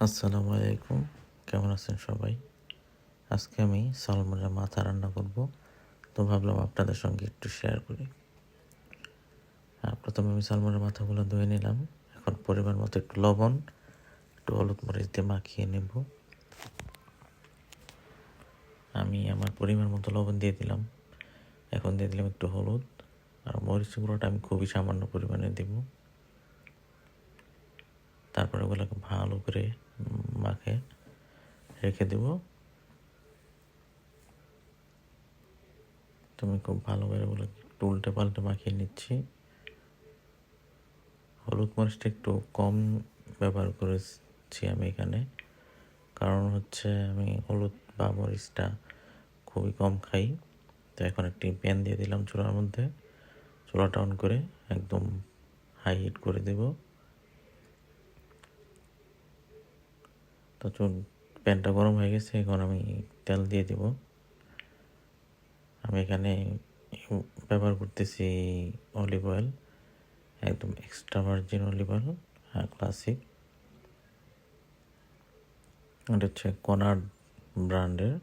আসসালামু আলাইকুম, কেমন আছেন সবাই? আজকে আমি সালমনের মাথা রান্না করব, তো ভাবলাম আপনাদের সঙ্গে একটু শেয়ার করি। প্রথমে আমি সালমনের মাথাগুলো ধুয়ে নিলাম। এখন পরিমাণ মতো একটু লবণ, একটু হলুদ মরিচ দিয়ে মাখিয়ে নেব। আমি আমার পরিমাণ মতো লবণ দিয়ে দিলাম। এখন দিয়ে দিলাম একটু হলুদ, আর মরিচ গুঁড়োটা আমি খুবই সামান্য পরিমাণে দেব। তারপরে ওগুলোকে ভালো করে মাখে রেখে দেব। তুমি খুব ভালো করে ওগুলোকে একটু উল্টে পাল্টে মাখিয়ে নিচ্ছি। হলুদ মরিচটা একটু কম ব্যবহার করেছি আমি এখানে, কারণ হচ্ছে আমি হলুদ বা মরিচটা খুবই কম খাই। তো এখন একটি প্যান দিয়ে দিলাম চুলার মধ্যে, চুলাটা অন করে একদম হাই হিট করে দেব। তো প্যানটা গরম হয়ে গেছে, এখন আমি তেল দিয়ে দেব। আমি এখানে ব্যবহার করতেছি অলিভ অয়েল, একদম extra virgin olive oil, classic. এটা হচ্ছে কোনার্ড ব্র্যান্ডের,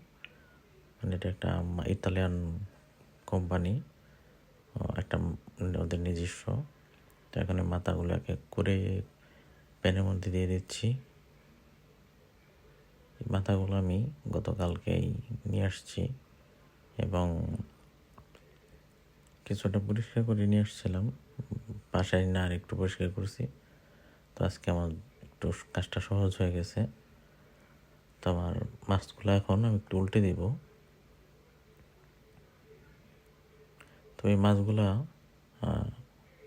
মানে এটা একটা ইতালিয়ান কোম্পানি, একটা ওদের নিজস্ব। তো এখানে মাথাগুলো এক এক করে প্যানের মধ্যে দিয়ে দিচ্ছি। এই মাথাগুলো আমি গতকালকেই নিয়ে আসছি এবং কিছুটা পরিষ্কার করে নিয়ে আসছিলাম, বাসায় না আর একটু পরিষ্কার করছি। তো আজকে আমার একটু কাজটা সহজ হয়ে গেছে। তো আমার মাছগুলো এখন আমি একটু উল্টে দিব। তো এই মাছগুলা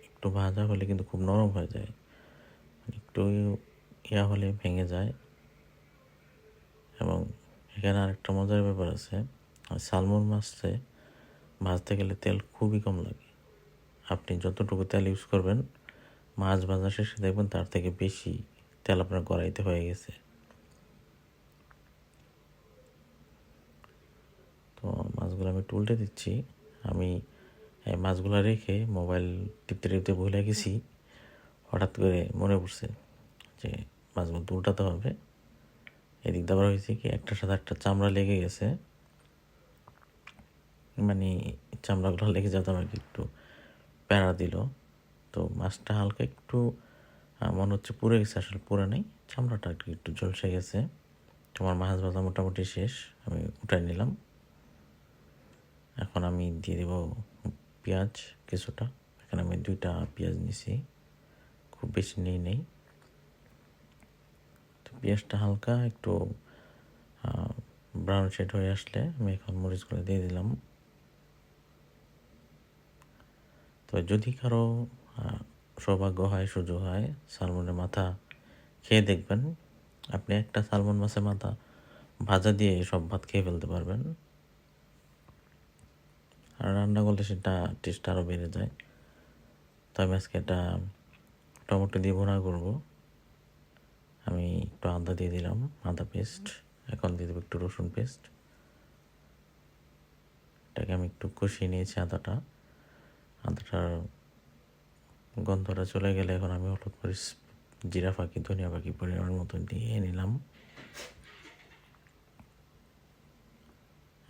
একটু ভাজা হলে কিন্তু খুব নরম হয়ে যায়, একটু ইয়া হলে ভেঙে যায়। এবং এখানে আরেকটা মজার ব্যাপার আছে, সালমন মাছে ভাজতে গেলে তেল খুবই কম লাগে। আপনি যতটুকু তেল ইউজ করবেন, মাছ ভাজা শেষে দেখবেন তার থেকে বেশি তেল আপনার কড়াইতে হয়ে গেছে। তো মাছগুলো আমি উল্টে দিচ্ছি। আমি মাছগুলো রেখে মোবাইল টিপতে টিপতে ভুলে গেছি। হঠাৎ করে মনে পড়ছে যে মাছগুলো উল্টাতে হবে। এদিক দিয়ে আবার হয়েছে কি, একটার সাথে একটা চামড়া লেগে গেছে, মানে চামড়াগুলো লেগে যেত আমাকে একটু প্যারা দিল। তো মাছটা হালকা একটু মনে হচ্ছে পুড়ে গেছে, আসলে পুড়ে নেই, চামড়াটা একটু ঝলসে গেছে। আমার মাছ ভাজা মোটামুটি শেষ, আমি উঠাই নিলাম। এখন আমি দিয়ে দেব পেঁয়াজ কিছুটা। এখানে আমি 2টা পেঁয়াজ নিছি, খুব বেশি নেই। তো পেঁয়াজটা হালকা একটু ব্রাউন শেড হয়ে আসলে আমি এখন মরিচগুলো দিয়ে দিলাম। তো যদি কারো সৌভাগ্য হয়, সুযোগ হয় সালমনের মাথা খেয়ে দেখবেন, আপনি একটা সালমন মাছের মাথা ভাজা দিয়ে সব ভাত খেয়ে ফেলতে পারবেন। আর রান্না করলে সেটা টেস্ট আরও বেড়ে যায়। তো আমি আজকে এটা টমেটো দিয়ে ভুনা করবো। আমি একটু আদা দিয়ে দিলাম, আদা পেস্ট। এখন দিয়ে দেবো একটু রসুন পেস্ট। এটাকে আমি একটু কষিয়ে নিয়েছি। আদাটার গন্ধটা চলে গেলে এখন আমি হলুদ মরিচ, জিরা ফাঁকি, ধনিয়া ফাঁকি পরিমাণ মতো দিয়ে নিলাম।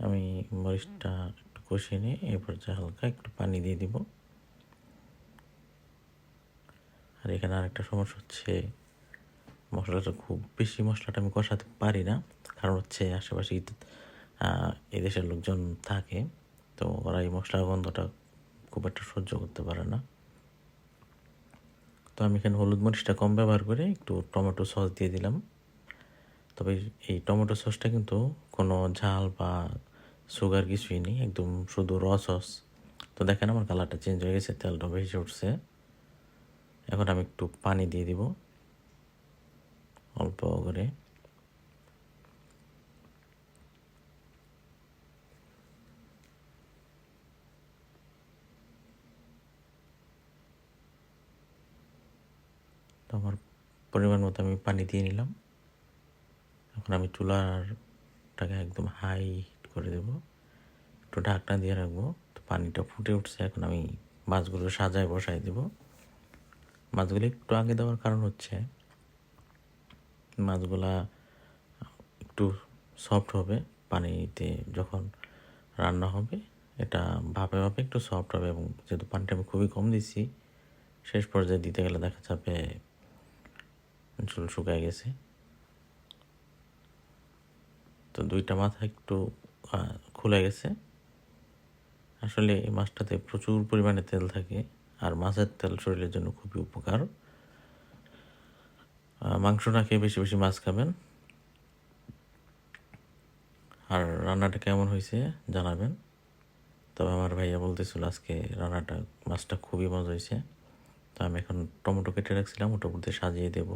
আমি মরিচটা একটু কষিয়ে নিয়ে এরপর হালকা একটু পানি দিয়ে দিব। আর এখানে আরেকটা সমস্যা হচ্ছে, মশলাটা আমি কষাতে পারি না, কারণ হচ্ছে আশেপাশে এদেশের লোকজন থাকে, তো ওরা এই মশলার গন্ধটা খুব একটা সহ্য করতে পারে না। তো আমি এখানে হলুদ মরিচটা কম ব্যবহার করে একটু টমেটো সস দিয়ে দিলাম। তবে এই টমেটো সসটা কিন্তু কোনো ঝাল বা সুগার কিছুই নেই, একদম শুধু সস। তো দেখেন আমার কালারটা চেঞ্জ হয়ে গেছে, তেলটা ভেসে উঠছে। এখন আমি একটু পানি দিয়ে দিব অল্প করে। তো আমার পরিমাণ মতো আমি পানি দিয়ে নিলাম। এখন আমি চুলাটাকে একদম হাই হিট করে দেবো, একটু ঢাকনা দিয়ে রাখবো। তো পানিটা ফুটে উঠছে, এখন আমি মাছগুলো সাজায় বসাই দেবো। মাছগুলো একটু আগে দেওয়ার কারণ হচ্ছে মাছগুলা একটু সফট হবে পানিতে যখন রান্না হবে, এটা ভাপে ভাপে একটু সফট হবে। এবং যেহেতু পানিটা আমি খুবই কম দিছি, শেষ পর্যায়ে দিতে গেলে দেখা যাবে ঝোল শুকায় গেছে। তো দুইটা মাথা একটু খুলে গেছে। আসলে এই মাছটাতে প্রচুর পরিমাণে তেল থাকে, আর মাছের তেল শরীরের জন্য খুবই উপকার। মাংস না খেয়ে বেশি বেশি মাছ খাবেন। আর রান্নাটা কেমন হয়েছে জানাবেন। তবে আমার ভাইয়া বলতেছিল আজকে রান্নাটা, মাছটা খুবই মজা হয়েছে। তো আমি এখন টমেটো কেটে রাখছিলাম, ওটার মধ্যে সাজিয়ে দেব।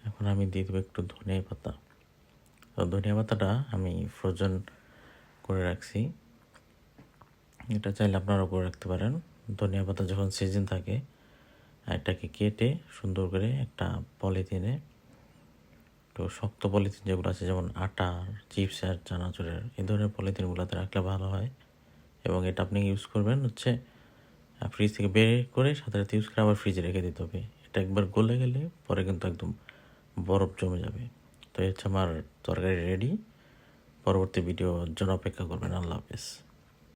এখন আমি দিয়ে দেবো একটু ধনিয়া পাতা। তো ধনিয়া পাতাটা আমি ফ্রোজেন করে রাখছি, এটা চাইলে আপনারাও করে রাখতে পারেন। ধনিয়া পাতা যখন সিজন থাকে, এটাকে কেটে সুন্দর করে একটা পলিথিনে, তো শক্ত পলিথিন যেগুলো আছে যেমন আটার, চিপসের, চানাচুরের, এই ধরনের পলিথিনগুলোতে রাখলে ভালো হয়। এবং এটা আপনি ইউজ করবেন হচ্ছে ফ্রিজ থেকে বের করে সাথে সাথে ইউজ করে আবার ফ্রিজে রেখে দিতে হবে। এটা একবার গলে গেলে পরে কিন্তু একদম বরফ জমে যাবে। তো এই হচ্ছে আমার তরকারি রেডি। পরবর্তী ভিডিওর জন্য অপেক্ষা করবেন। আল্লাহ হাফেজ।